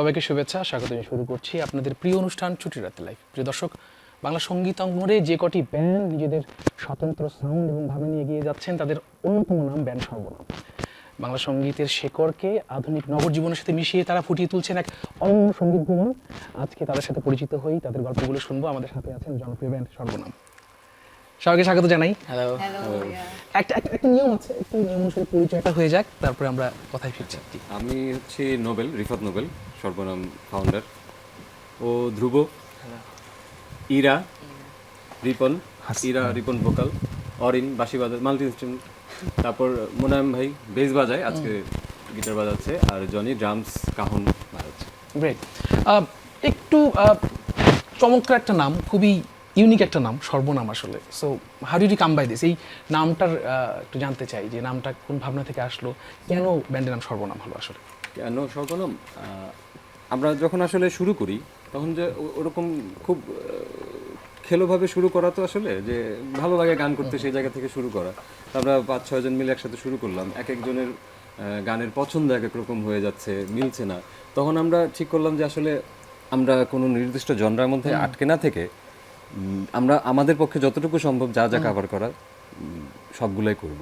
সবাইকে শুভেচ্ছা, স্বাগত জানিয়ে শুরু করছি আপনাদের প্রিয় অনুষ্ঠান ছুটির রাতে লাইভ। প্রিয় দর্শক, বাংলা সঙ্গীত অঙ্গনে যে কটি ব্যান্ড নিজেদের স্বতন্ত্র সাউন্ড এবং ভাবে নিয়ে এগিয়ে যাচ্ছেন তাদের অন্যতম নাম ব্যান্ড সর্বনাম। বাংলা সঙ্গীতের শেকড়কে আধুনিক নগর জীবনের সাথে মিশিয়ে তারা ফুটিয়ে তুলছেন এক অনন্য সঙ্গীত ভুবন। আজকে তাদের সাথে পরিচিত হই, তাদের গল্পগুলো শুনবো। আমাদের সাথে আছেন জনপ্রিয় ব্যান্ড সর্বনাম। সবাইকে স্বাগত জানাই। হ্যালো। একটা নিয়ম আছে, একটু নিয়ম অনুসারে পরিচয়টা হয়ে যাক, তারপরে আমরা কথায় ফিরছি। আমি হচ্ছি নোবেল, রিফাত নোবেল, সর্বনাম ফাউন্ডার। ও ধ্রুব, ইরা, রিপন, রিপন ভোকাল, অরিন বাঁশি বাজায়, মাল্টি ইনস্ট্রুমেন্ট। তারপর মোনায়েম ভাই বেস বাজায়, আজকে গিটার বাজাচ্ছে, আর জনি ড্রামস কাহন বাজাচ্ছে। গ্রেট। একটু চমৎকার একটা নাম, খুবই ইউনিক একটা নাম, সর্বনাম আসলে। So how did you come by this? এই নামটার একটু জানতে চাই যে নামটা কোন ভাবনা থেকে আসলো, কেন ব্যান্ডের নাম সর্বনাম হলো আসলে? কেন সর্বনাম? আমরা যখন আসলে শুরু করি তখন যে ওরকম খুব খেলোভাবে শুরু করা, তো আসলে যে ভালো লাগে গান করতে, সেই জায়গা থেকে শুরু করা। আমরা 5-6 জন মিলে একসাথে শুরু করলাম। এক একজনের গানের পছন্দ এক এক রকম হয়ে যাচ্ছে, মিলছে না। তখন আমরা ঠিক করলাম যে আসলে আমরা কোনো নির্দিষ্ট জনরার মধ্যে আটকে না থেকে আমরা আমাদের পক্ষে যতটুকু সম্ভব যা যা কভার করা সবগুলোই করব।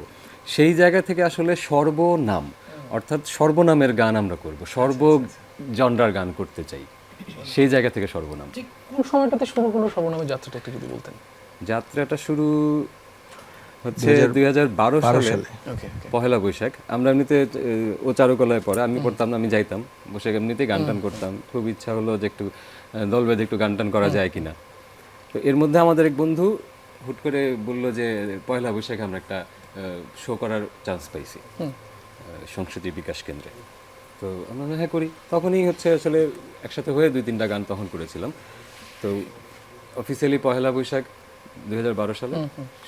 সেই জায়গা থেকে আসলে সর্বনাম, অর্থাৎ সর্বনামের গান আমরা করব, সর্ব জনরার গান করতে চাই, সেই জায়গা থেকে সর্বনাম। কোন সময়টাতে শুরু হলো সর্বনামের যাত্রাটা একটু যদি বলতেন। যাত্রাটা শুরু হচ্ছে 2012 সালে, পহেলা বৈশাখ। আমরা এমনিতে, ও চারুকলায় পড়ে, আমি পড়তাম না, আমি যাইতাম বসে এমনিতেই গান টান করতাম। খুব ইচ্ছা হলো যে একটু দল বেঁধে একটু গান টান করা যায় কিনা। তো এর মধ্যে আমাদের এক বন্ধু হুট করে বললো যে পয়লা বৈশাখে আমরা একটা শো করার চান্স পাইছি সংস্কৃতি বিকাশ কেন্দ্রে। তো আমরা হ্যাঁ করি। তখনই হচ্ছে আসলে একসাথে হয়ে 2-3টা গান তখন করেছিলাম। তো অফিসিয়ালি পয়লা বৈশাখ 2012 সালে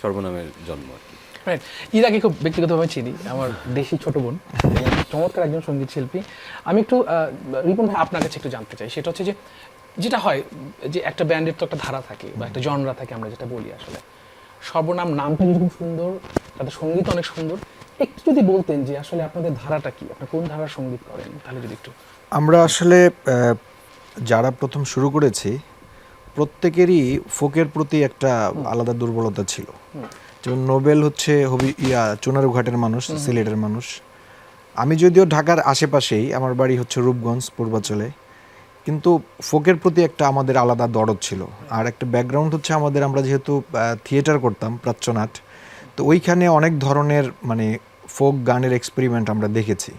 সর্বনামের জন্ম আর কি। রাইট। ইরাকে খুব ব্যক্তিগতভাবে চিনি, আমার দেশি ছোট বোন, চমৎকার একজন সঙ্গীত শিল্পী। আমি একটু রিপন ভাই আপনার কাছে একটু জানতে চাই, সেটা হচ্ছে যে যেটা হয় যে একটা ব্যান্ডের তো একটা ধারা থাকে বা একটা জনরা থাকে, আমরা যেটা বলি আসলে সর্বনাম নামটা যেরকম সুন্দর, তাদের সঙ্গীত অনেক সুন্দর। একটু যদি বলতেন যে আসলে আপনাদের ধারাটা কি, আপনার কোন ধারার সঙ্গীত করেন, তাহলে যদি একটু। আমরা আসলে যারা প্রথম শুরু করেছি প্রত্যেকেরই ফোকের প্রতি একটা আলাদা দুর্বলতা ছিল। যেমন নোবেল হচ্ছে চুনারুঘাটের মানুষ, সিলেটের মানুষ। আমি যদিও ঢাকার আশেপাশেই, আমার বাড়ি হচ্ছে রূপগঞ্জ পূর্বাঞ্চলে, কিন্তু ফোকের প্রতি একটা আমাদের আলাদা দরদ ছিল। আর একটা ব্যাকগ্রাউন্ড হচ্ছে আমাদের, আমরা যেহেতু থিয়েটার করতাম, প্রাচ্যনাট, তো ওইখানে অনেক ধরনের মানে ফোক গানের এক্সপেরিমেন্ট আমরা দেখেছি।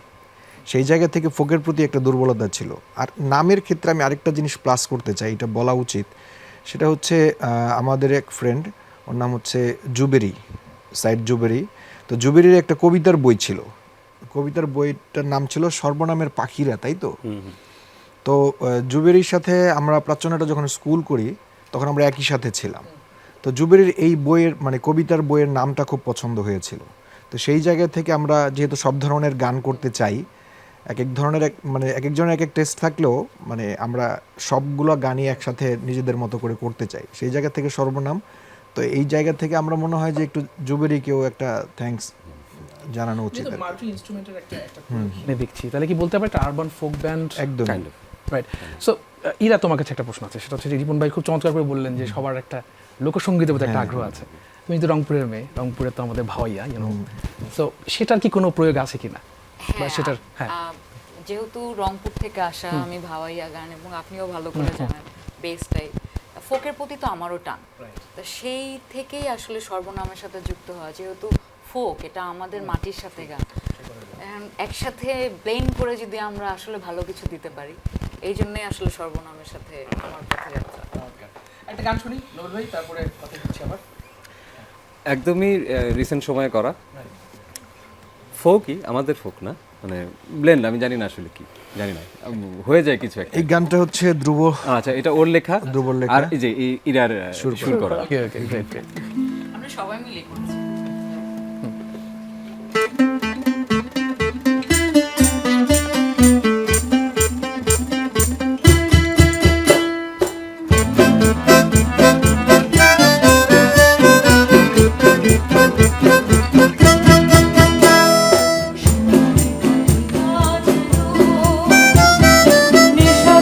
সেই জায়গা থেকে ফোকের প্রতি একটা দুর্বলতা ছিল। আর নামের ক্ষেত্রে আমি আরেকটা জিনিস প্লাস করতে চাই, এটা বলা উচিত। সেটা হচ্ছে আমাদের এক ফ্রেন্ড, ওর নাম হচ্ছে জুবেরি, সাইদ জুবেরি। তো জুবেরির একটা কবিতার বই ছিল, কবিতার বইটার নাম ছিল সর্বনামের পাখিরা, তাই তো? তো জুবেরির সাথে আমরা প্রাচ্যনাটে যখন স্কুল করি তখন আমরা একই সাথে ছিলাম। তো জুবেরির এই বইয়ের মানে কবিতার বইয়ের নামটা খুব পছন্দ হয়েছিল। তো সেই জায়গা থেকে আমরা যেহেতু সব ধরনের গান করতে চাই, এক এক ধরনের মানে এক একজনের এক এক টেস্ট থাকলেও মানে আমরা সবগুলো গানই একসাথে নিজেদের মতো করে করতে চাই, সেই জায়গা থেকে সর্বনাম। তো এই জায়গা থেকে আমরা মনে হয় যে একটু জুবেরিকেও একটা থ্যাঙ্কস জানানো উচিত। দেখছি তাহলে কি বলতে পারে একটা আরবান ফোক ব্যান্ড একদম। রাইট। সো ইরা, তোমার কাছে একটা প্রশ্ন আছে, সেটা হচ্ছে যে রিপন ভাই খুব চমৎকার করে বললেন যে সবার একটা লোকসঙ্গীতের প্রতি একটা আগ্রহ আছে। তুমি তো রংপুরের মেয়ে, রংপুরে তো আমাদের ভাওয়াইয়া, ইউনো, সো সেটার কি কোনো প্রয়োগ আছে কিনা? সেটার যেহেতু রংপুর থেকে আসা, আমি ভাওয়াইয়া গান, এবং আপনিও ভালো করে জানেন বেসটাই ফোকের প্রতি তো আমারও টান। তো সেই থেকেই আসলে সর্বনামের সাথে যুক্ত হওয়া, যেহেতু ফোক এটা আমাদের মাটির সাথে গান, একসাথে ব্লেন্ড করে যদি আমরা আসলে ভালো কিছু দিতে পারি, এই জন্যই আসলে সর্বনামের সাথে আমার পথযাত্রা। একটা গান শুনি নোবেল ভাই, তারপরে কথা বলছি আবার। একদমই রিসেন্ট সময়ে করা ফোকই, আমাদের ফোক না, মানে ব্লেন্ড, আমি জানি না আসলে কি, জানি না, হয়ে যায় কিছু একটা। এই গানটা হচ্ছে ধ্রুব, আচ্ছা, এটা ওর লেখা, ধ্রুবর লেখা, আর এই যে ইরার সুর করা। ওকে ওকে, গ্রেট গ্রেট। আমরা সবাই মিলে করছি। নেশা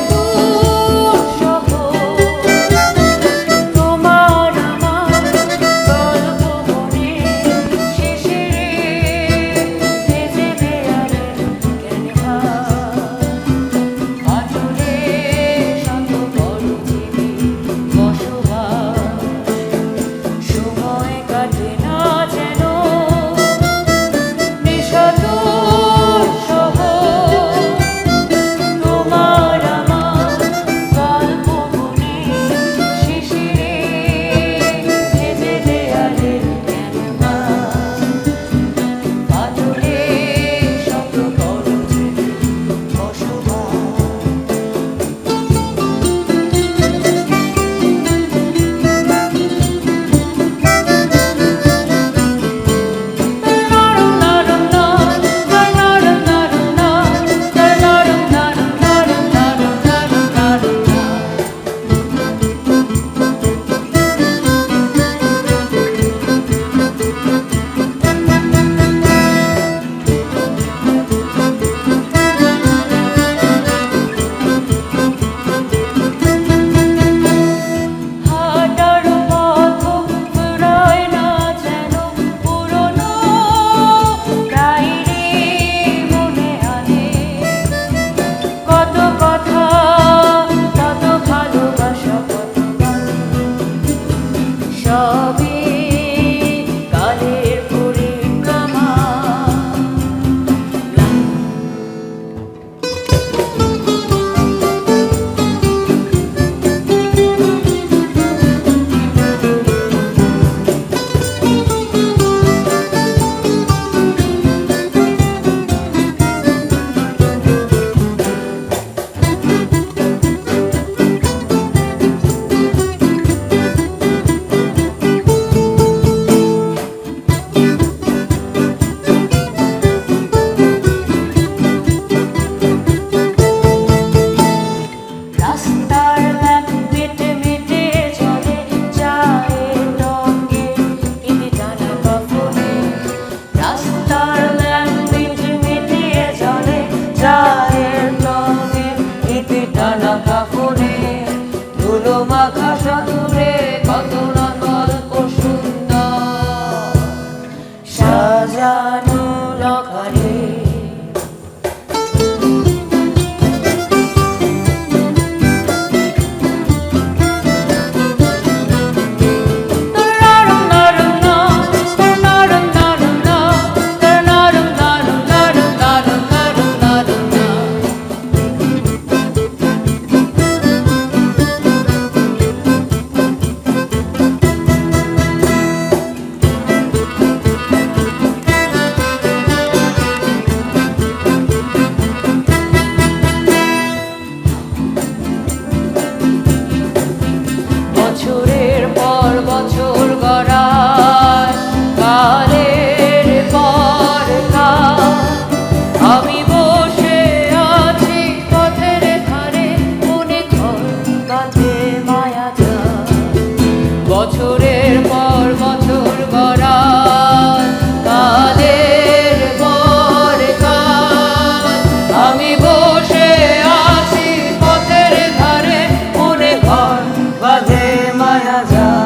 মাখা সাগরে কত না গল্প সুন্দর সাজানো লকারে। বছরের পর বছর গড়ায় কালের পর কাল আমি বসে আছি পথের ধারে মনে ঘর বাঁধে মায়া যায়। বছরের পর বছর গড়ায় কালের পর কাল আমি বসে আছি পথের ধারে মনে ঘর বাঁধে মায়া যায়।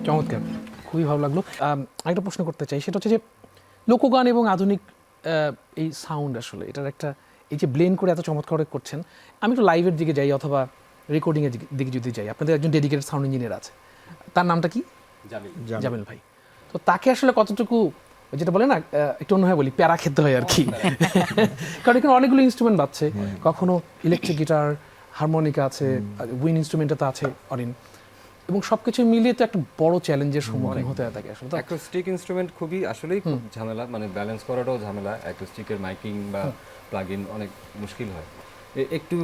চমৎকার, খুবই ভালো লাগলো। একটা প্রশ্ন করতে চাই, সেটা হচ্ছে যে লোকগান এবং আধুনিক এই সাউন্ড আসলে এটার একটা এই যে ব্লেন্ড করে এত চমৎকার করছেন, আমি একটু লাইভের দিকে যাই অথবা রেকর্ডিংয়ের দিকে যদি যাই, আপনাদের একজন ডেডিকেটেড সাউন্ড ইঞ্জিনিয়ার আছে, তার নামটা কি? জামিল ভাই। তো তাকে আসলে কতটুকু ওই যেটা বলে না একটু অন্যভাবে বলি প্যারা খেতে হয় আর কি, কারণ এখানে অনেকগুলো ইনস্ট্রুমেন্ট বাজছে, কখনো ইলেকট্রিক গিটার, হারমোনিকা আছে, উইন ইনস্ট্রুমেন্টটা তো আছে অরিন, এবং সবকিছু মিলিয়ে তো একটা বড় চ্যালেঞ্জের সম্মুখীন হতে হয় তাকে আসলে। অ্যাকোস্টিক ইনস্ট্রুমেন্ট খুবই আসলেই খুব ঝামেলা, মানে ব্যালেন্স করাটাও ঝামেলা। অ্যাকোস্টিকের মাইকিং বা প্লাগ ইন অনেক মুশকিল হয়। একটু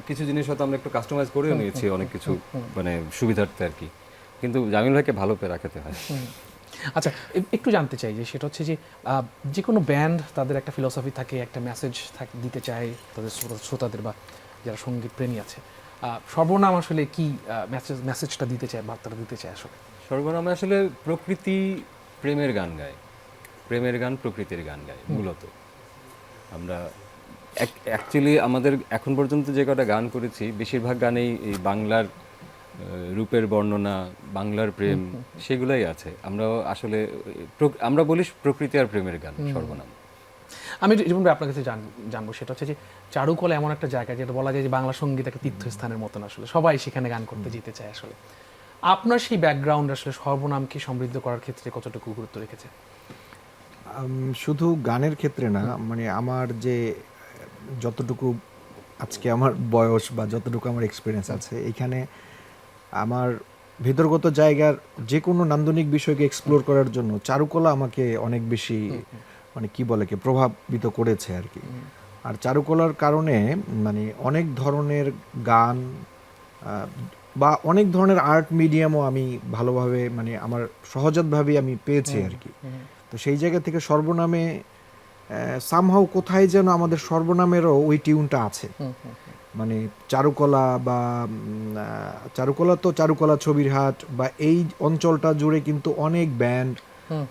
কিছু জিনিস হয়তো আমরা একটু কাস্টমাইজ করেও নিয়েছি অনেক কিছু, মানে সুবিধার্থে আর কি, কিন্তু জামিল ভাইকে ভালো পেরা খেতে হয়। আচ্ছা, একটু জানতে চাই যে সেটা হচ্ছে যে যে কোনো ব্যান্ড তাদের একটা ফিলসফি থাকে, একটা মেসেজ দিতে চায় তাদের শ্রোতাদের বা যারা সঙ্গীত প্রেমী আছে। সর্বনাম আসলে কি মেসেজটা দিতে চায়, বার্তাটা দিতে চায় আসলে? সর্বনামে আসলে প্রকৃতি প্রেমের গান গায়, প্রেমের গান প্রকৃতির গান গায় মূলত। আমরা অ্যাকচুয়ালি আমাদের এখন পর্যন্ত যে কটা গান করেছি বেশিরভাগ গানেই এই বাংলার রূপের বর্ণনা, বাংলার প্রেম সেগুলাই আছে। আমরা আসলে আমরা বলি প্রকৃতি আর প্রেমের গান সর্বনাম। আমি যেমন আপনার কাছে জানবো সেটা হচ্ছে যে চারুকলা এমন একটা জায়গা যেটা বলা যায় যে বাংলা সঙ্গীত একটা তীর্থস্থানের মতন, আসলে সবাই সেখানে গান করতে যেতে চায়। আসলে আপনার সেই ব্যাকগ্রাউন্ড আসলে সর্বনামকে সমৃদ্ধ করার ক্ষেত্রে কতটুকু গুরুত্ব রেখেছে? শুধু গানের ক্ষেত্রে না, মানে আমার যে যতটুকু আজকে আমার বয়স বা যতটুকু আমার এক্সপিরিয়েন্স আছে, এখানে আমার ভেতরগত জায়গার যে কোনো নান্দনিক বিষয়কে এক্সপ্লোর করার জন্য চারুকলা আমাকে অনেক বেশি মানে কি বলে কি প্রভাবিত করেছে আর কি। আর চারুকলার কারণে মানে অনেক ধরনের গান বা অনেক ধরনের আর্ট মিডিয়ামও আমি ভালোভাবে মানে আমার সহজাতভাবেই আমি পেয়েছি আর কি। তো সেই জায়গা থেকে সর্বনামে সামহাও কোথায় যেন আমাদের সর্বনামেরও ওই টিউনটা আছে। মানে চারুকলা বা চারুকলা তো চারুকলা ছবির হাট বা এই অঞ্চলটা জুড়ে কিন্তু অনেক ব্যান্ড,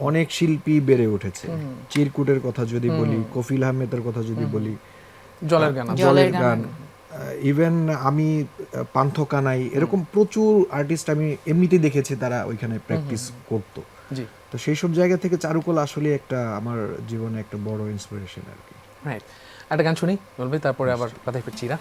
অনেক শিল্পী বেড়ে উঠেছে। চিরকুটের কথা যদি বলি, কফিল আহমেদের কথা যদি বলি, জলের গান, ইভেন আমি পান্থকানাই, এরকম প্রচুর আর্টিস্ট আমি এমনিতেই দেখেছি তারা ওইখানে প্র্যাকটিস করতো। তো সেই সব জায়গা থেকে চারুকলা আসলে একটা আমার জীবনে একটা বড় ইন্সপিরেশন আর কি। রাইট, একটা গান শুনি বলবে, তারপরে আবার কথায় ফিরছি না।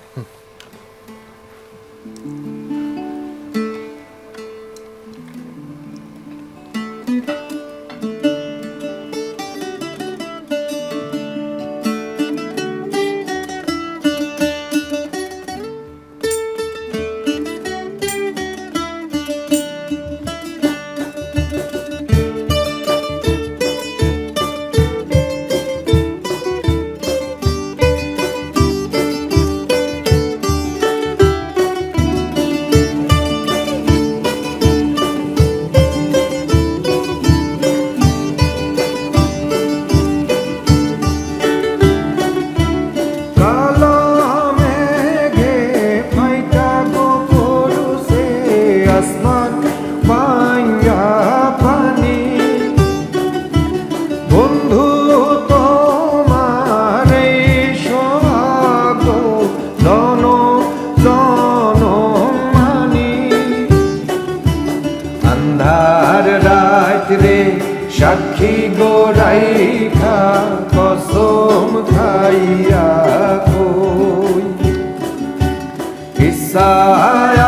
কিসায়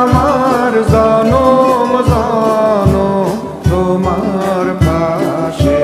আমার জনম জনম তোমার পাশে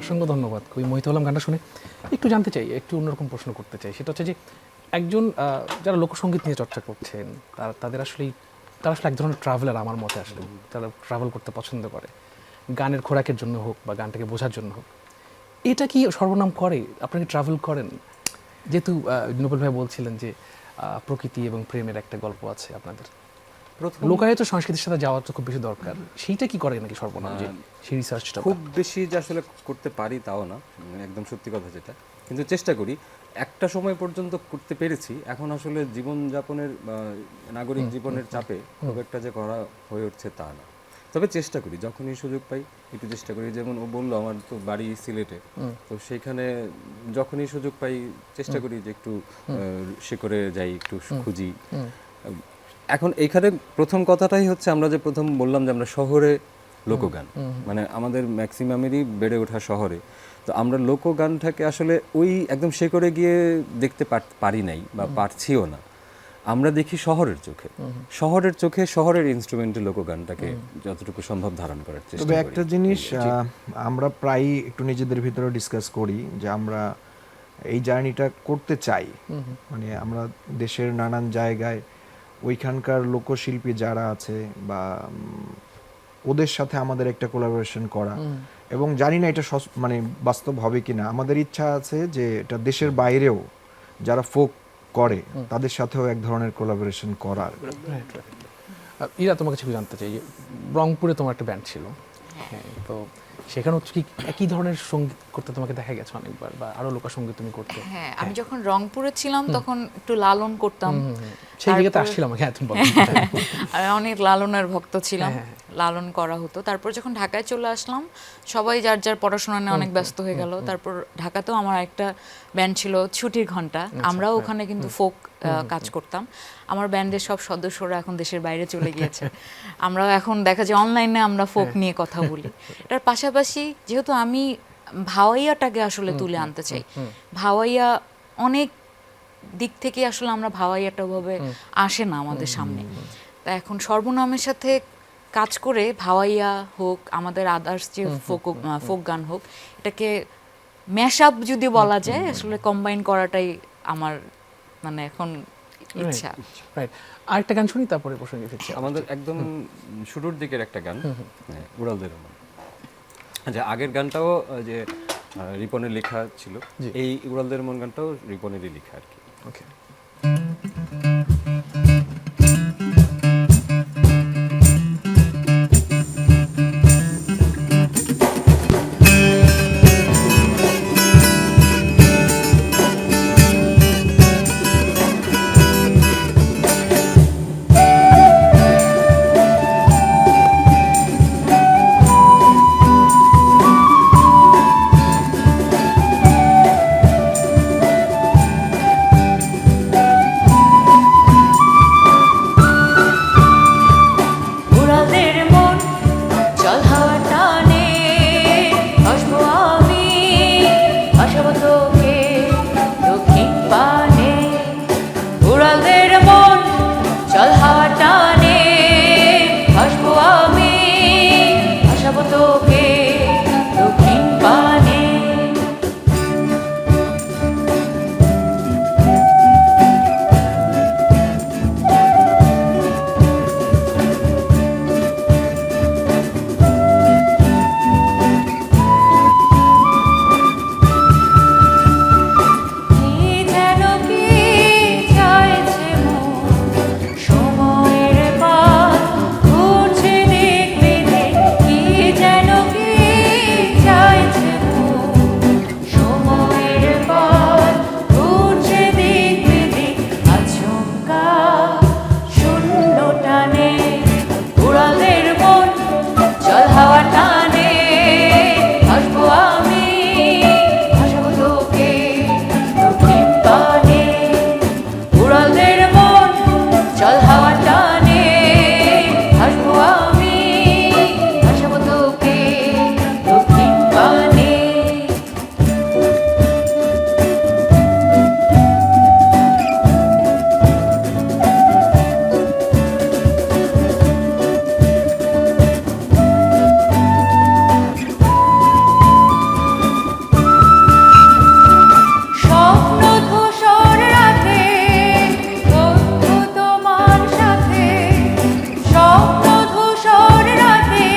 অসংখ্য ধন্যবাদ। খুবই মোহিত হলাম গানটা শুনে। একটু জানতে চাই, একটু অন্যরকম প্রশ্ন করতে চাই, সেটা হচ্ছে যে একজন যারা লোকসঙ্গীত নিয়ে চর্চা করছেন তারা আসলে এক ধরনের ট্রাভেলার আমার মতে। আসলে তারা ট্রাভেল করতে পছন্দ করে, গানের খোরাকের জন্য হোক বা গানটাকে বোঝার জন্য হোক। এটা কি সর্বনাম করে? আপনারা ট্রাভেল করেন? যেহেতু নোবেল ভাই বলছিলেন যে প্রকৃতি এবং প্রেমের একটা গল্প আছে আপনাদের, লোকায়ত সংস্কৃতির সাথে যাওয়া তো খুব বেশি দরকার, সেইটা কি করে নাকি সর্বনাম, যে সেই রিসার্চটা? খুব বেশি যে আসলে করতে পারি তাও না, একদম সত্যি কথা যেটা, কিন্তু চেষ্টা করি। একটা সময় পর্যন্ত করতে পেরেছি, এখন আসলে জীবনযাপনের নাগরিক জীবনের চাপে খুব একটা যে করা হয়ে উঠছে তা না। তবে চেষ্টা করি, যখনই সুযোগ পাই একটু চেষ্টা করি। যেমন ও বললো আমার তো বাড়ি সিলেটে, তো সেখানে যখনই সুযোগ পাই চেষ্টা করি যে একটু শিকড়ে যাই, একটু খুঁজি। এখন এইখানে প্রথম কথাটাই হচ্ছে, আমরা যে প্রথম বললাম যে আমরা শহরে লোকগান, মানে আমাদের ম্যাক্সিমামেরই বেড়ে ওঠা শহরে, তো আমরা লোকগানটাকে আসলে ওই একদম শিকড়ে গিয়ে দেখতে পারি নাই বা পারছিও না। আমরা দেখি শহরের চোখে, শহরের ইনস্ট্রুমেন্টে লোকগানটাকে যতটুকু সম্ভব ধারণ করার চেষ্টা করি। তবে একটা জিনিস আমরা প্রায়ই একটু নিজেদের ভিতরে ডিসকাস করি যে আমরা এই জার্নিটা করতে চাই, মানে আমরা দেশের নানান জায়গায় ওইখানকার লোকশিল্পী যারা আছে বা ওদের সাথে আমাদের একটা কোলাবোরেশন করা, এবং জানি না এটা মানে বাস্তব হবে কিনা। আমাদের ইচ্ছা আছে যে এটা দেশের বাইরেও যারা ফোক করে তাদের সাথেও এক ধরনের কোলাবোরেশন করার। ইরা, তোমার কাছে জানতে চাই, রংপুরে তোমার একটা ব্যান্ড ছিল, হ্যাঁ, তো সেখানে কি একই ধরনের সঙ্গীত করতে তোমাকে দেখা গেছে অনেকবার, বা আরো লোকসঙ্গীত তুমি করতে? হ্যাঁ, আমি যখন রংপুরে ছিলাম তখন একটু লালন করতাম, সেই জায়গাতে আসছিলাম। হ্যাঁ, তুমি বলো। আমি অনেক লালনের ভক্ত ছিলাম, লালন করা হতো। তারপর যখন ঢাকায় চলে আসলাম, সবাই যার যার পড়াশোনা নিয়ে অনেক ব্যস্ত হয়ে গেল। তারপর ঢাকাতেও আমার একটা ব্যান্ড ছিল, ছুটির ঘন্টা। আমরাও ওখানে কিন্তু ফোক কাজ করতাম। আমার ব্যান্ডের সব সদস্যরা এখন দেশের বাইরে চলে গিয়েছে। আমরা এখন দেখা যায় অনলাইনে আমরা ফোক নিয়ে কথা বলি। এটার পাশাপাশি যেহেতু আমি ভাওয়াইয়াটাকে আসলে তুলে আনতে চাই। ভাওয়াইয়া অনেক দিক থেকে আসলে আমরা ভাওয়াইয়াটা ভাবে আসে না আমাদের সামনে। তা এখন সর্বনামের সাথে কাজ করে ভাওয়াইয়া হোক, আমাদের আদার্স যে ফোক গান হোক, এটাকে ম্যাশ আপ যদি বলা যায়, আসলে কম্বাইন করাটাই আমার মানে এখন ইচ্ছা। রাইট, আরেকটা গান শুনি তারপরে প্রসঙ্গে ফিরছি। আমাদের একদম শুরুর দিকের একটা গান, হ্যাঁ, উড়ালদের মন। আচ্ছা, আগের গানটাও যে রিপনের লেখা ছিল, এই উড়ালদের মন গানটাও রিপনেরই লেখা আর কি। ওকে। উড়ালদের মন চল হাওয়া টানে, আসবো আমি আসাবো তোকে দক্ষিণ পানে। উড়ালদের মন চল হাওয়া টানে, আসবো আমি আসাবো তোকে দক্ষিণ পানে। কি যেন কি চাইছে মন, সময়ের পাত ঘুরছে দিক বিদিক। কি যেন কি চাইছে মন, সময়ের পাত ঘুরছে দিক বিদিক। আচমকা শূন্য টানে, উড়ালের মন চল হাওয়া টানে, আসবো আমি আসাবো তোকে দক্ষিণ পানে। উড়ালের মন চল হাওয়া টানে, আসবো আমি আসাবো তোকে দক্ষিণ পানে। স্বপ্ন ধূসর রাতে বন্ধু তোমার সাথে, স্বপ্ন ধূসর রাতে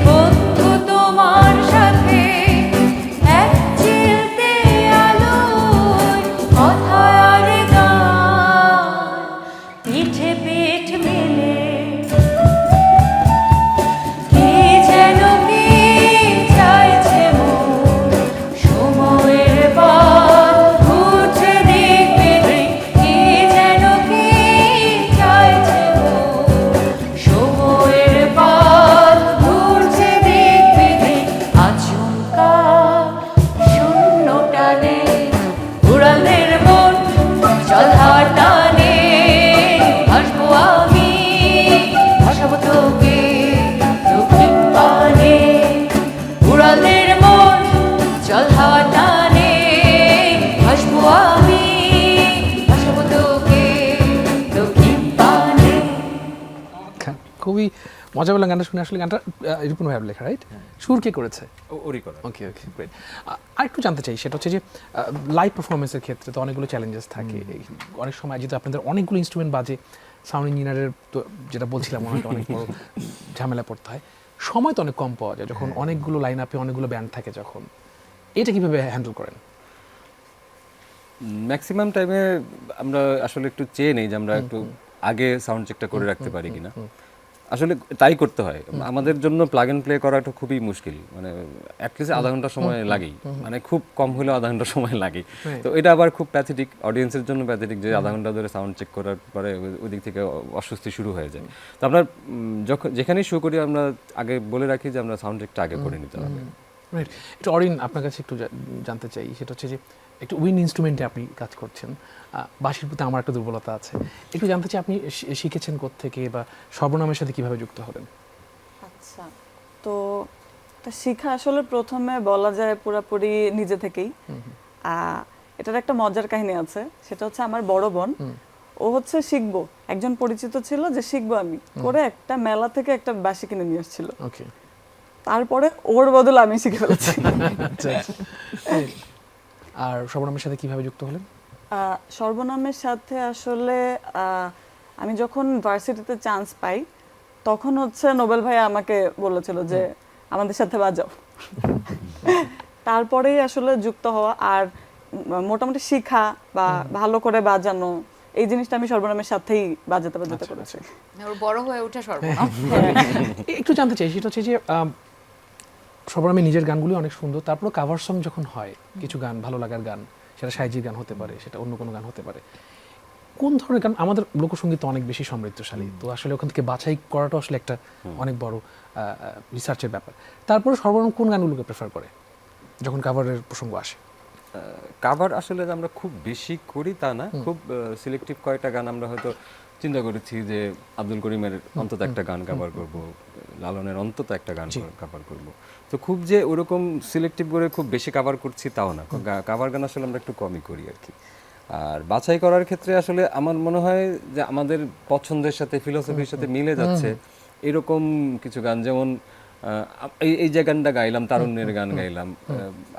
বন্ধু তোমার সাথে। এক চিলতে আলোয় কথা আর গান, পিঠে পিঠ মেলে। কি যেন কি চাইছে মন, সময়ের পথ ঘুরছে দিক বিদিক। কি যেন কি চাইছে মন, সময়ের পথ ঘুরছে দিক বিদিক। আচমকা শূন্য টানে, উড়ালের মন চল হাওয়া টানে, আসবো আমি আসাবো তোকে দক্ষিণ পানে। উড়ালের মন চল হাওয়া টানে, আসবো আমি আসাবো তোকে দক্ষিণ পানে। খুবই মজা পেলাম গানটা শুনে। আসলে গানটা রিপন ভাইয়ের লেখা, রাইট? সুর কে করেছে? ওরই করা। ওকে ওকে, গ্রেট। আর একটু জানতে চাই, সেটা হচ্ছে যে লাইভ পারফরমেন্সের ক্ষেত্রে তো অনেকগুলো চ্যালেঞ্জেস থাকে। অনেক সময় যেহেতু আপনাদের অনেকগুলো ইনস্ট্রুমেন্ট বাজে, সাউন্ড ইঞ্জিনিয়ারের তো যেটা বলছিলাম অনেক বড় ঝামেলা পড়তে হয়। সময় তো অনেক কম পাওয়া যায় যখন অনেকগুলো লাইন আপে অনেকগুলো ব্যান্ড থাকে, যখন এটা কিভাবে হ্যান্ডেল করেন? ম্যাক্সিমাম টাইমে আমরা আসলে একটু চেয়ে নেই যে আমরা একটু আগে সাউন্ড চেকটা করে রাখতে পারি কিনা। আসলে তাই করতে হয়। আমাদের জন্য প্লাগ এন্ড প্লে করাটা খুবই মুশকিল, মানে অ্যাটলিস্ট আধা ঘন্টা সময় লাগেই, মানে খুব কম হলেও আধা ঘন্টা সময় লাগে। তো এটা আবার খুব প্যাথেটিক, অডিয়েন্সের জন্য প্যাথেটিক যে আধা ঘন্টা ধরে সাউন্ড চেক করার পরে ওই দিক থেকে অস্বস্তি শুরু হয়ে যায়। তো আমরা যখন যেখানেই শো করি আমরা আগে বলে রাখি যে আমরা সাউন্ড চেকটা আগে করে নিতে হবে। রাইট। এটা অরিন, আপনার কাছে একটু জানতে চাই, সেটা হচ্ছে যে একটু উইন ইনস্ট্রুমেন্টে আপনি কাজ করছেন, বাঁশির প্রতি আমার একটা দুর্বলতা আছে। একটু জানতে চাই আপনি শিখেছেন কোত্থেকে বা সর্বনামের সাথে কিভাবে যুক্ত হলেন? আচ্ছা, তো তা শিখা আসলে প্রথমে বলা যায় পুরাপুরি নিজে থেকেই। এটার একটা মজার কাহিনী আছে, সেটা হচ্ছে আমার বড় বোন, ও হচ্ছে শিখবো, একজন পরিচিত ছিল যে শিখবো আমি করে একটা মেলা থেকে একটা বাঁশি কিনে নিয়ে এসেছিল। ওকে। তারপরে ওর বদলে আমি শিখে ফেলেছি। আচ্ছা আচ্ছা। আর সর্বনামের সাথে কিভাবে যুক্ত হলেন? সর্বনামের সাথে আসলে আমি যখন ভার্সিটিতে চান্স পাই তখন হচ্ছে নোবেল ভাই আমাকে বলেছিল যে আমাদের সাথে বাজাও। তারপরেই আসলে যুক্ত হওয়া, আর মোটামুটি শিখা বা ভালো করে বাজানো এই জিনিসটা আমি সর্বনামের সাথেই বাজাতে করেছি। ওর বড় হয়ে ওঠে সর্বনাম। একটু জানতে চাই, সেটা হচ্ছে যে সর্বনামে নিজের গানগুলি অনেক সুন্দর, তারপরে কাভার সং যখন হয়, কিছু গান ভালো লাগার গান, সেটা সাইজির গান হতে পারে, সেটা অন্য কোনো গান হতে পারে, কোন ধরনের গান? আমাদের লোকসঙ্গীত অনেক বেশি সমৃদ্ধশালী, তো আসলে ওখান থেকে বাছাই করাটা আসলে একটা অনেক বড় রিসার্চের ব্যাপার। তারপরে সর্বনাম কোন গানগুলোকে প্রেফার করে যখন কাভারের প্রসঙ্গ আসে? কাভার আসলে যে আমরা খুব বেশি করি তা না, খুব সিলেক্টিভ কয়েকটা গান আমরা হয়তো চিন্তা করেছি যে আব্দুল করিমের অন্তত একটা গান কাভার করব, লালনের অন্তত একটা গান কাভার করব। তো খুব যে ওরকম সিলেক্টিভ করে খুব বেশি কাভার করছি তাও না, কাভার গান আসলে আমরা একটু কমই করি আর কি। আর বাছাই করার ক্ষেত্রে আসলে আমার মনে হয় যে আমাদের পছন্দের সাথে ফিলোসফির সাথে মিলে যাচ্ছে এরকম কিছু গান, যেমন এই যে গানটা গাইলাম, তারুণ্যের গান গাইলাম,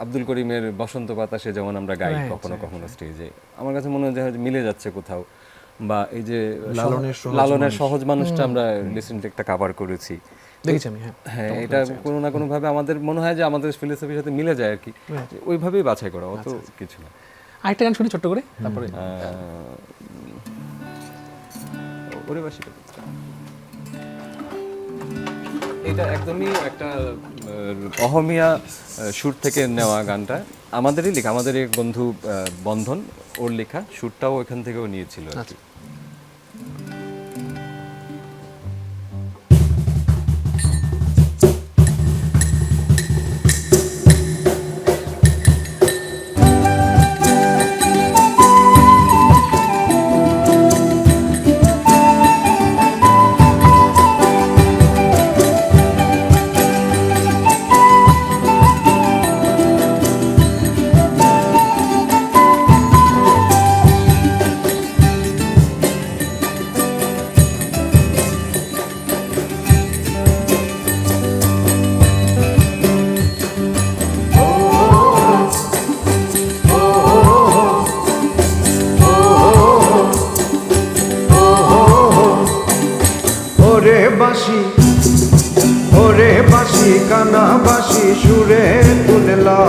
আব্দুল করিমের বসন্ত বাতাসে যেমন আমরা গাই কখনো কখনো স্টেজে, আমার কাছে মনে হয় যে মিলে যাচ্ছে কোথাও। বা এই যে লালনের সহজ মানুষটা আমরা রিসেন্টলি একটা কাভার করেছি, দেখেছি আমি। হ্যাঁ, এটা কোনো না কোনো ভাবে আমাদের মনে হয় যে আমাদের ফিলোসফির সাথে মিলে যায় আর কি, ওইভাবেই বাছাই করা, অত কিছু না। আরেকটা গান শুনি ছোট্ট করে, তারপরে ওরে বাসি। এটা একদমই একটা অহমিয়া সুর থেকে নেওয়া গানটা, আমাদেরই লেখা, আমাদের এক বন্ধু বন্ধন, ওর লেখা, সুরটাও ওইখান থেকেও নিয়েছিল আর কি। ওরে বাঁশি কানা বাঁশি সুরে তুললা,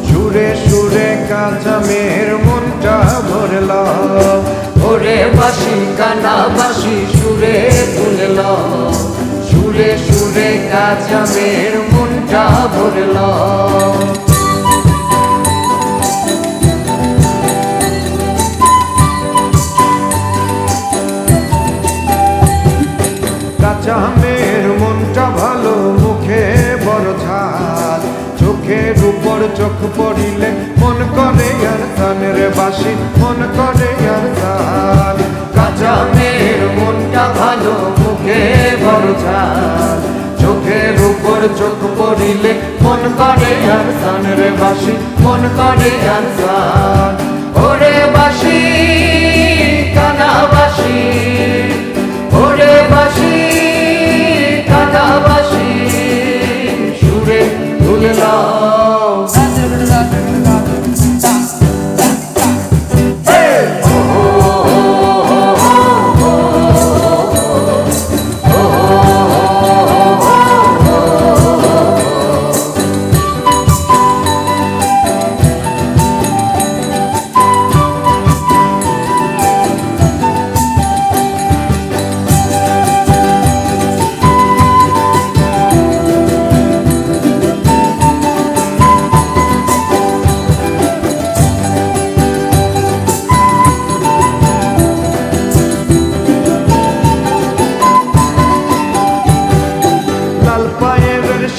সুরে সুরে কাঁচা মেয়ের মনটা ভরলা। ওরে বাঁশি কানা বাঁশি সুরে তুললা, সুরে সুরে কাঁচা মেয়ের মনটা ভরলা। কাঁচা মেয়ের মনটা ভালো, মুখে বড় ঝাল, চোখের উপর চোখ পড়িলে মন করে আর কানের বাঁশি, মন করে আর গান। কাঁচা মেয়ের মনটা ভালো, মুখে বড় ঝাল, চোখের উপর চোখ পড়িলে মন করে আর কানের বাঁশি, মন করে আর গান। ওরে বাঁশি কানা বাঁশি, ওরে বাঁশি কানা বাঁশি সুরে তুললা।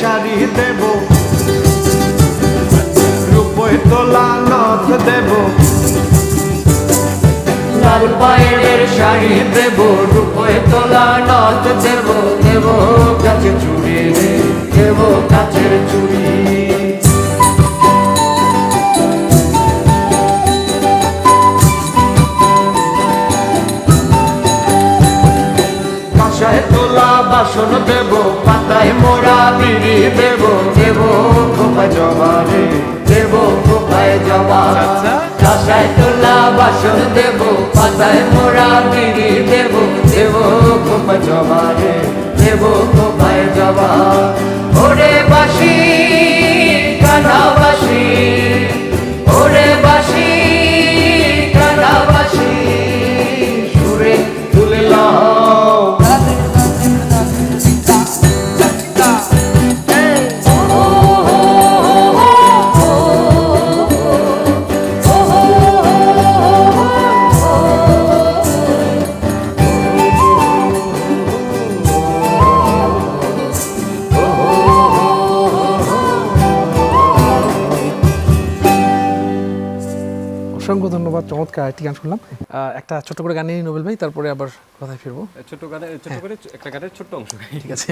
শাড়ি দেব, রূপোয় তোলা নথ দেব, লাল পায়ের শাড়ি দেব, রূপোয় তোলা নথ দেব, দেব কাছে চুড়ি, দেব কাছে রং দেব পাতায় মোড়া বিড়ি দেব দেব কোপায় জবা রে দেব কোপায় জবা ওরে বাসি কানাবাসি ওরে বাসি কানাবাসি সুরে তুলে লাও অসংখ্য ধন্যবাদ, চমৎকার একটি গান শুনলাম। একটা ছোট করে গান নিয়ে নিই নোবেল ভাই, তারপরে আবার কথায় ফিরবো। ছোট করে একটা গানের ছোট্ট অংশ গাই। ঠিক আছে।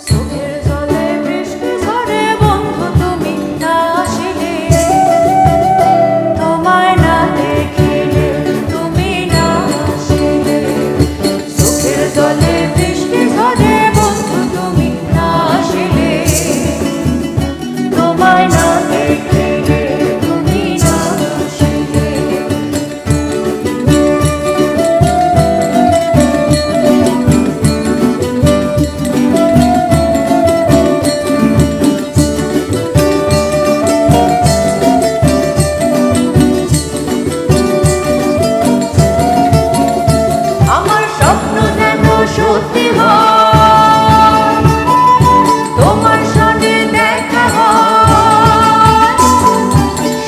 চোখের জলে বৃষ্টি ঝরে বন্ধু তুমি না আসিলে, তোমায় না দেখিলে তুমি না আসিলে। চোখের জলে বৃষ্টি ঝরে বন্ধু তুমি না আসিলে, তোমায় না দেখিলে তুমি না আসিলে। আমার স্বপ্ন যেন সত্যি হয়, তোমার সঙ্গে দেখা হয়।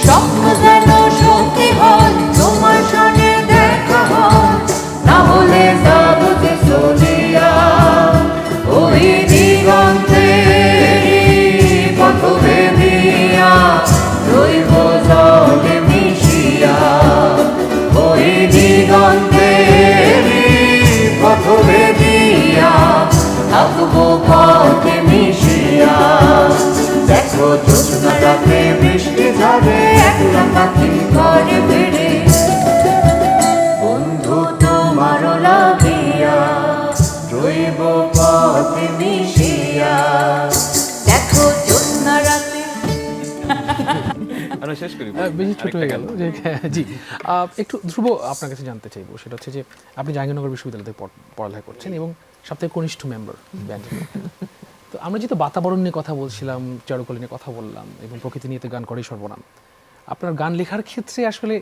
স্বপ্ন যেন সত্যি হয়, তোমার সঙ্গে দেখা হয়। না হলে যাব যে চলিয়া ওই দিগন্তেরই পথ ভেদিয়া, রইব জলে মিশিয়া ওই দিগন্তেরই পথ ভেদিয়া, থাকবো পথে মিশিয়া। দেখো জ্যোৎস্না রাতে বৃষ্টি ঝরে একলা পাখি ঘরে ফিরে, বন্ধু তোমার লাগিয়া রইব পথে মিশিয়া। দেখো জ্যোৎস্না রাতে। আমরা শেষ করি। বেশি ছোট হয়ে গেল যে, জি। একটু ধ্রুব আপনার কাছে জানতে চাইবো, সেটা হচ্ছে যে আপনি জাহাঙ্গীরনগর বিশ্ববিদ্যালয় থেকে পড়ালেখা করছেন এবং সবথেকে কনিষ্ঠ মেম্বার ব্যান্ডের। তো আমরা যেহেতু বাতাবরণ নিয়ে কথা বলছিলাম, চারুকলা নিয়ে কথা বললাম এবং প্রকৃতি নিয়ে তো গান করেই সর্বনাম, আপনার গান লেখার ক্ষেত্রে আসলে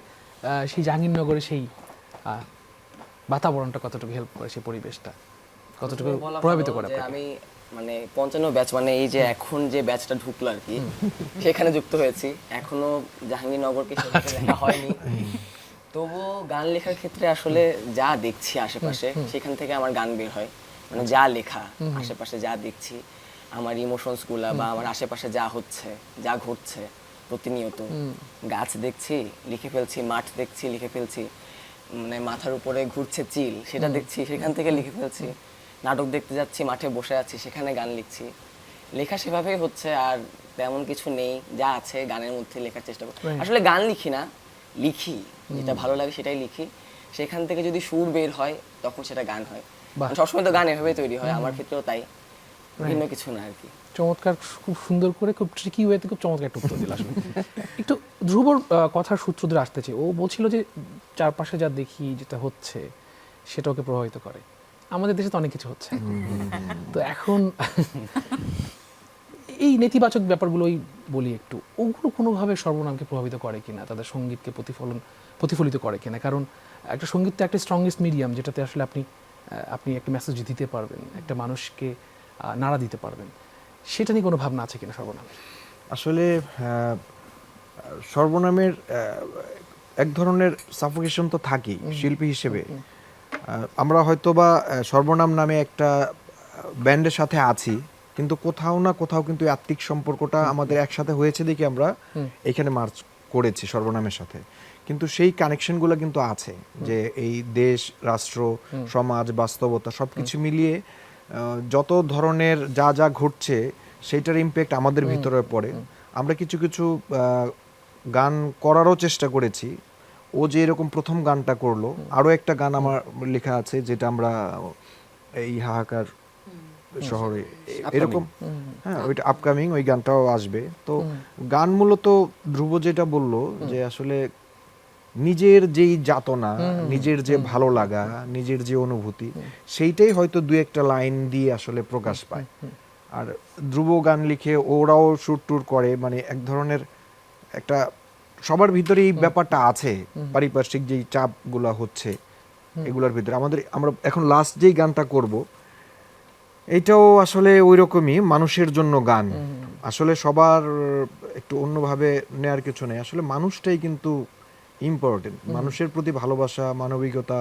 সেই জাহাঙ্গীরনগরে সেই বাতাবরণটা কতটুকু হেল্প করে, সেই পরিবেশটা কতটুকু বলা প্রভাবিত ভালো করে যে আপনাকে? আমি মানে 55 ব্যাচ মানে এই যে এখন যে ব্যাচটা ঢুকলো আর কি, সেখানে যুক্ত হয়েছি। এখনো জাহাঙ্গীরনগরকে সেভাবে দেখা হয়নি, তবুও গান লেখার ক্ষেত্রে আসলে যা দেখছি আশেপাশে সেখান থেকে আমার গান বের হয়। মানে যা লেখা আশেপাশে যা দেখছি, আমার ইমোশনস গুলা বা আমার আশেপাশে যা হচ্ছে যা ঘটছে প্রতিনিয়ত, গাছ দেখছি লিখে ফেলছি, মাঠ দেখছি লিখে ফেলছি, মানে মাথার উপরে ঘুরছে চিল সেটা দেখছি সেখান থেকে লিখে ফেলছি, নাটক দেখতে যাচ্ছি মাঠে বসে আছি সেখানে গান লিখছি। লেখা সেভাবেই হচ্ছে, আর তেমন কিছু নেই, যা আছে গানের মধ্যে লেখার চেষ্টা করি। আসলে গান লিখি না, লিখি যেটা ভালো লাগে সেটাই লিখি, সেখান থেকে যদি সুর বের হয় তখন সেটা গান হয়। বাহ। সবসময় তো গান এভাবে তৈরি হয়, আমার ক্ষেত্রেও তাই, ভিন্ন কিছু না আর কি। চমৎকার, খুব সুন্দর করে, খুব ট্রিকি ওয়েতে খুব চমৎকার একটা উত্তর দিল আসলে। একটু ধ্রুবর কথার সূত্র ধরে আসতেছে, ও বলছিল যে চারপাশে যা দেখি যেটা হচ্ছে সেটা ওকে প্রভাবিত করে। আমাদের দেশে তো অনেক কিছু হচ্ছে, তো এখন এই নেতিবাচক ব্যাপারগুলোই বলি একটু, ওগুলো কোনোভাবে সর্বনামকে প্রভাবিত করে কিনা, তাদের সঙ্গীতকে প্রতিফলিত করে কিনা? কারণ একটা সঙ্গীত তো একটা স্ট্রংগেস্ট মিডিয়াম, যেটাতে আসলে আপনি একটা মেসেজ দিতে পারবেন, একটা মানুষকে নাড়া দিতে পারবেন। সেটা নিয়ে কোনো ভাবনা আছে কিনা সর্বনামের? আসলে সর্বনামের এক ধরনের সাফোকেশন তো থাকেই শিল্পী হিসেবে। আমরা হয়তো বা সর্বনাম নামে একটা ব্যান্ডের সাথে আছি, কিন্তু কোথাও না কোথাও কিন্তু আত্মিক সম্পর্কটা আমাদের একসাথে হয়েছে দেখি আমরা এখানে মার্চ করেছি সর্বনামের সাথে। কিন্তু সেই কানেকশনগুলো কিন্তু আছে, যে এই দেশ, রাষ্ট্র, সমাজ, বাস্তবতা সবকিছু মিলিয়ে যত ধরনের যা যা ঘটছে সেইটার ইম্প্যাক্ট আমাদের ভিতরে পড়ে। আমরা কিছু কিছু গান করারও চেষ্টা করেছি। ও যে এরকম প্রথম গানটা করলো, আরও একটা গান আমার লেখা আছে যেটা আমরা এই হাহাকার শহরে এরকম, হ্যাঁ ওইটা আপকামিং, ওই গানটাও আসবে। তো গান মূলত ধ্রুব যেটা বললো যে আসলে নিজের যেই যাতনা, নিজের যে ভালো লাগা, নিজের যে অনুভূতি, সেইটাই হয়তো দু একটা লাইন দিয়ে আসলে প্রকাশ পায়। আর ধ্রুব গান লিখে ওরাও সুর টুর করে, মানে এক ধরনের একটা সবার ভিতরে এই ব্যাপারটা আছে, পারিপার্শ্বিক যেই চাপগুলা হচ্ছে এগুলোর ভিতরে আমরা এখন লাস্ট যেই গানটা করব এইটাও আসলে ওই রকমই মানুষের জন্য গান। আসলে সবার একটু অন্যভাবে নেয়ার কিছু নেই, আসলে মানুষটাই কিন্তু ইম্পর্টেন্ট। মানুষের প্রতি ভালোবাসা, মানবিকতা,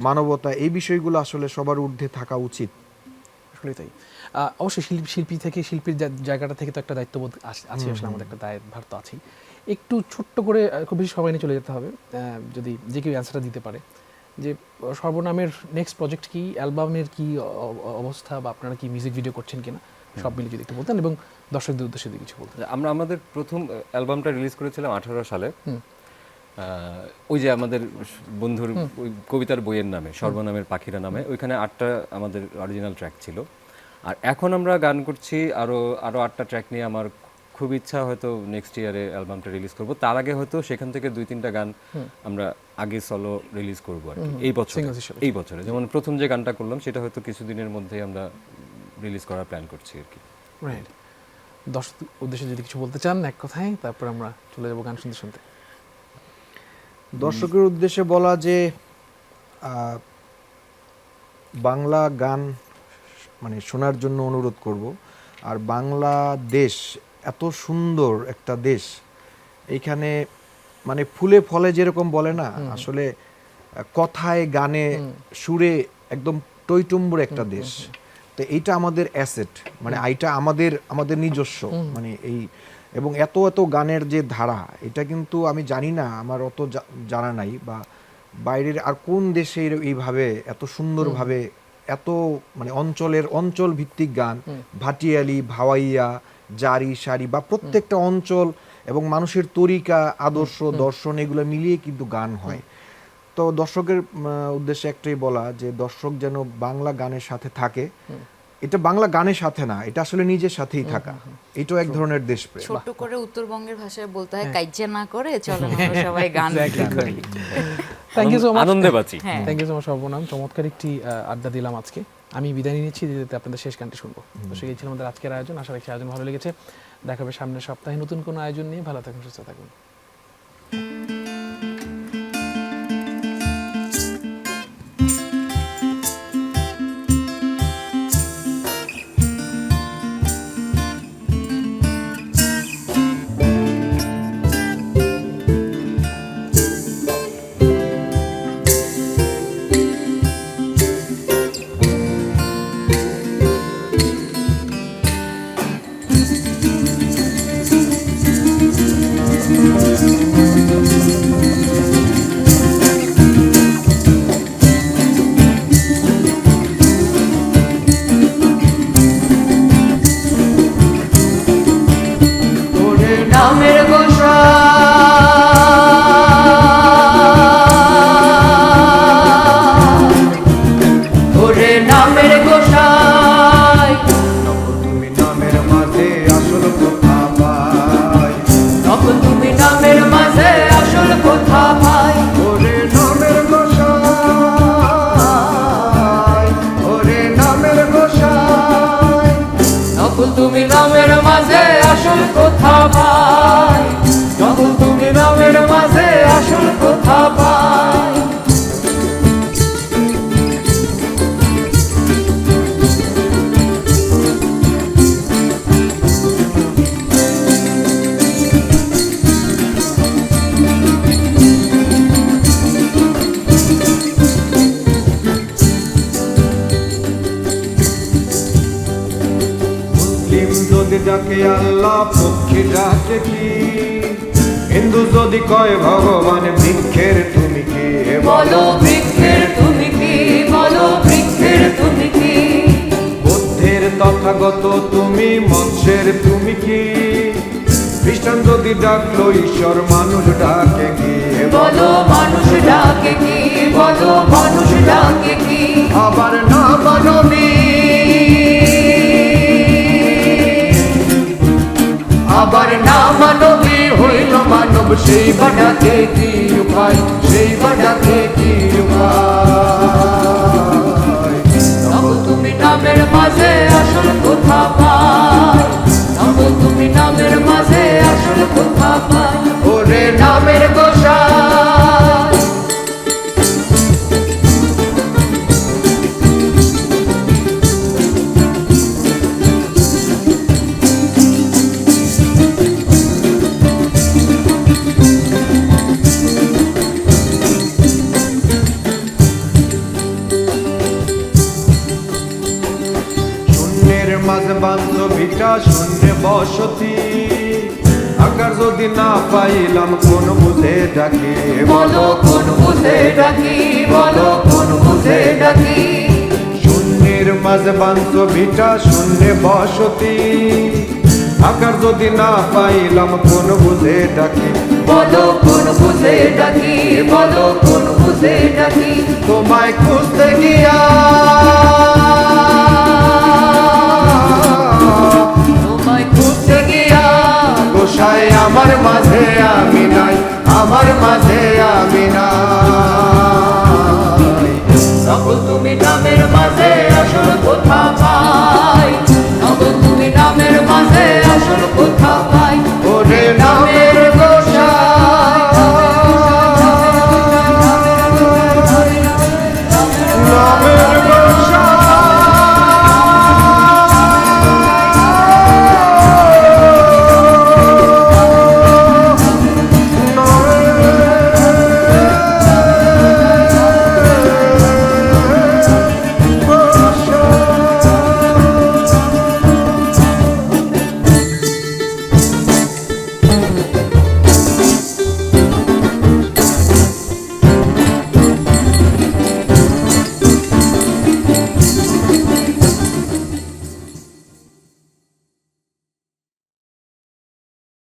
মানবতা, এই বিষয়গুলো আসলে সবার ঊর্ধ্বে থাকা উচিত। আসলে তাই। অবশ্যই শিল্পী থেকে, শিল্পীর জায়গাটা থেকে তো একটা দায়িত্ববোধ আছে, আসলে আমাদের একটা দায়ভার তো আছেই। একটু ছোট্ট করে, খুব বেশি সময় নিয়ে চলে যেতে হবে, যদি যে কেউ অ্যান্সারটা দিতে পারে, যে সর্বনামের নেক্সট প্রজেক্ট কি, অ্যালবামের কি অবস্থা, বা আপনারা কি মিউজিক ভিডিও করছেন কিনা, সব মিলে যদি একটু বলতেন, এবং দর্শকদের উদ্দেশ্যে যদি কিছু বলতেন। আমরা আমাদের প্রথম অ্যালবামটা রিলিজ করেছিলাম 18 সালে, ওই যে আমাদের বন্ধুর ওই কবিতার বইয়ের নামে, সর্বনামের পাখিরা নামে, ওইখানে 8টা আমাদের অরিজিনাল ট্র্যাক ছিল। আর এখন আমরা গান করছি আরও 8টা ট্র্যাক নিয়ে। আমার খুব ইচ্ছা হয়তো নেক্সট ইয়ারে অ্যালবামটা রিলিজ করব। তার আগে হয়তো সেখান থেকে 2-3টা গান আমরা আগে সলো রিলিজ করব আর কি এই বছরে। যেমন প্রথম যে গানটা করলাম সেটা হয়তো কিছুদিনের মধ্যেই আমরা রিলিজ করার প্ল্যান করছি আর কি। রাইট। দর্শক উদ্দেশ্যে যদি কিছু বলতে চান এক কথায়, তারপর আমরা চলে যাবো গান শুনতে শুনতে। দর্শকের উদ্দেশ্যে বলা যে বাংলা গান মানে শোনার জন্য অনুরোধ করব। আর বাংলাদেশ এত সুন্দর একটা দেশ, এইখানে মানে ফুলে ফলে যেরকম বলে না, আসলে কথায় গানে সুরে একদম টইটুম্বুর একটা দেশ। তো এইটা আমাদের অ্যাসেট, মানে এইটা আমাদের নিজস্ব, মানে এই এবং এত এত গানের যে ধারা, এটা কিন্তু আমি জানি না, আমার অত জানা নাই, বা বাইরের আর কোন দেশে এইভাবে এত সুন্দরভাবে এত মানে অঞ্চল ভিত্তিক গান, ভাটিয়ালি, ভাওয়াইয়া, জারি, সারি, বা প্রত্যেকটা অঞ্চল এবং মানুষের তরিকা, আদর্শ, দর্শন, এগুলো মিলিয়ে কিন্তু গান হয়। তো দর্শকের উদ্দেশ্যে একটাই বলা, যে দর্শক যেন বাংলা গানের সাথে থাকে। এটা বাংলা গানের সাথে না, এটা আসলে নিজের সাথেই থাকা, এটাও এক ধরনের দেশপ্রেম। ছোট করে উত্তরবঙ্গের ভাষায় বলতে হয়, কাইজ্জা না করে চলো আমরা সবাই গান করি। থ্যাংক ইউ সো মাচ, আনন্দে বাঁচি। থ্যাংক ইউ সো মাচ সর্বনাম, চমৎকার একটি আড্ডা দিলাম আজকে। আমি বিদায় নিচ্ছি, যেতে আপনাদের শেষ গানটি শুনবো। তো সেই ছিল আমাদের আজকের আয়োজন। আশা রাখছি আয়োজন ভালো লেগেছে। দেখা হবে সামনের সপ্তাহে নতুন কোনো আয়োজন নিয়ে। ভালো থাকুন, সুস্থ থাকুন। নামের গোসা ওরে নামের গোসাই, তুমি নামের মাঝে আসল কথা পাই, তখন তুমি নামের মাঝে আসল কথা পাই। ওরে নামের গোসাই, ওরে নামের গোসাই, তখন তুমি নামের মাঝে আসল কথা পাই, তখন তুমি নামের মাঝে আসল কথা পাই। মুসলিম যদি ডাকে আল্লাহ, পক্ষী ডাকে কি, হিন্দু যদি কয় ভগবান, বৃক্ষের তুমি কি, বলো বৃক্ষের তুমি কি, বলো বৃক্ষের তুমি কি, বুদ্ধের তথাগত তুমি, মৎস্যের তুমি কি, খ্রিস্টান যদি ডাকলো ঈশ্বর মানুষ ডাকে কি বলো মানুষ ডাকে কি, বলো মানুষ ডাকে কি। আবার না মানবী, আবার না মানবী হইল মানব, সেই বাডাকে কি উপায়, সেই বাডাকে কি উপায়। তবু তুমি নামের মাঝে আসল কোথা পাই, তবু তুমি নামের মাঝে আসল কোথা পাই। ওরে নামের গোসাই, শূন্যের মাঝে বান্ধ ভিটা শূন্যে বসতি, আকার যদি না পাইলাম কোন বুঝে ডাকে বলো কোন বুঝে ডাকি, বলো কোন বুঝে ডাকি। শূন্যের মাঝে বান্ধ ভিটা শূন্যে বসতি, আকার যদি না পাইলাম কোন বুঝে ডাকে বলো কোন বুঝে ডাকি, বলো কোন বুঝে ডাকি। তোমায় খুঁজতে গিয়া